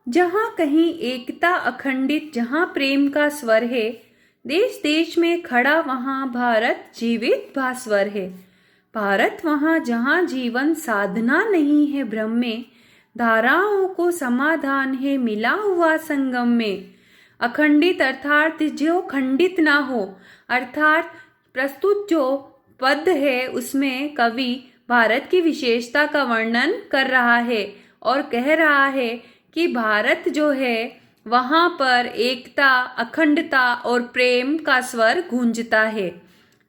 जहाँ कहीं एकता अखंडित, जहाँ प्रेम का स्वर है, देश देश में खड़ा वहाँ भारत जीवित भास्वर है। भारत वहाँ जहाँ जीवन साधना नहीं है भ्रम में, धाराओं को समाधान है मिला हुआ संगम में। अखंडित अर्थात जो खंडित ना हो, अर्थात प्रस्तुत जो पद है उसमें कवि भारत की विशेषता का वर्णन कर रहा है और कह रहा है कि भारत जो है वहाँ पर एकता, अखंडता और प्रेम का स्वर गूंजता है।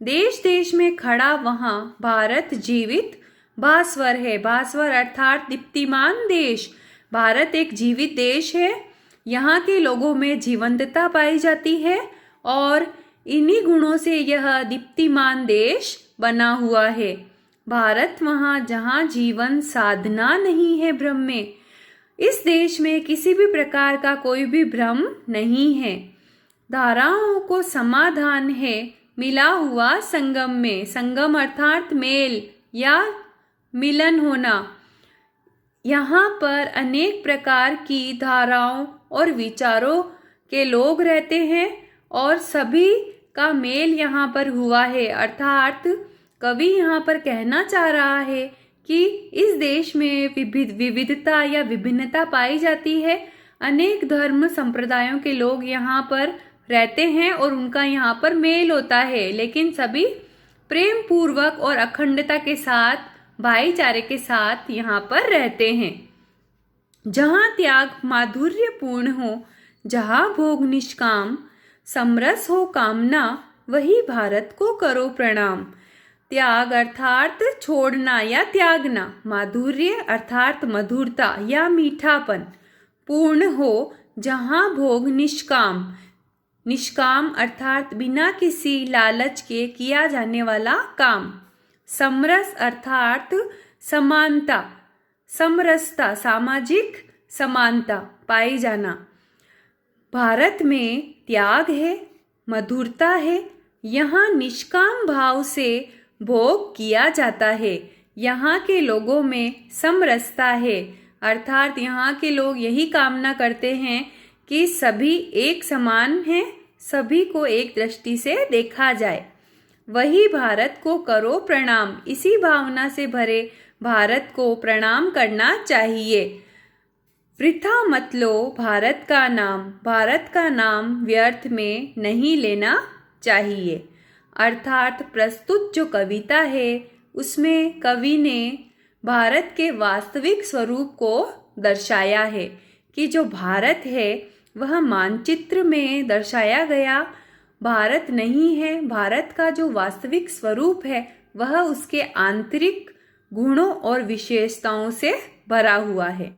देश देश में खड़ा वहाँ भारत जीवित भास्वर है। भास्वर अर्थात दीप्तिमान देश। भारत एक जीवित देश है। यहाँ के लोगों में जीवंतता पाई जाती है और इन्हीं गुणों से यह दीप्तिमान देश बना हुआ है। भारत वहाँ जहाँ जीवन साधना नहीं है भ्रम में। इस देश में किसी भी प्रकार का कोई भी भ्रम नहीं है। धाराओं को समाधान है मिला हुआ संगम में। संगम अर्थात मेल या मिलन होना। यहाँ पर अनेक प्रकार की धाराओं और विचारों के लोग रहते हैं और सभी का मेल यहाँ पर हुआ है। अर्थात कवि यहाँ पर कहना चाह रहा है कि इस देश में विविधता या विभिन्नता पाई जाती है। अनेक धर्म संप्रदायों के लोग यहाँ पर रहते हैं और उनका यहाँ पर मेल होता है, लेकिन सभी प्रेम पूर्वक और अखंडता के साथ, भाईचारे के साथ यहाँ पर रहते हैं। जहाँ त्याग माधुर्यपूर्ण हो, जहाँ भोग निष्काम, समरस हो कामना, वही भारत को करो प्रणाम। त्याग अर्थात छोड़ना या त्यागना, माधुर्य अर्थात मधुरता या मीठापन, पूर्ण हो जहाँ भोग निष्काम, निष्काम अर्थात बिना किसी लालच के किया जाने वाला काम, समरस अर्थात समानता, समरसता सामाजिक समानता पाई जाना। भारत में त्याग है, मधुरता है, यहाँ निष्काम भाव से भोग किया जाता है। यहाँ के लोगों में समरसता है, अर्थात यहाँ के लोग यही कामना करते हैं कि सभी एक समान हैं, सभी को एक दृष्टि से देखा जाए। वही भारत को करो प्रणाम, इसी भावना से भरे भारत को प्रणाम करना चाहिए। वृथा मत लो भारत का नाम, भारत का नाम व्यर्थ में नहीं लेना चाहिए। अर्थात प्रस्तुत जो कविता है उसमें कवि ने भारत के वास्तविक स्वरूप को दर्शाया है कि जो भारत है वह मानचित्र में दर्शाया गया भारत नहीं है। भारत का जो वास्तविक स्वरूप है वह उसके आंतरिक गुणों और विशेषताओं से भरा हुआ है।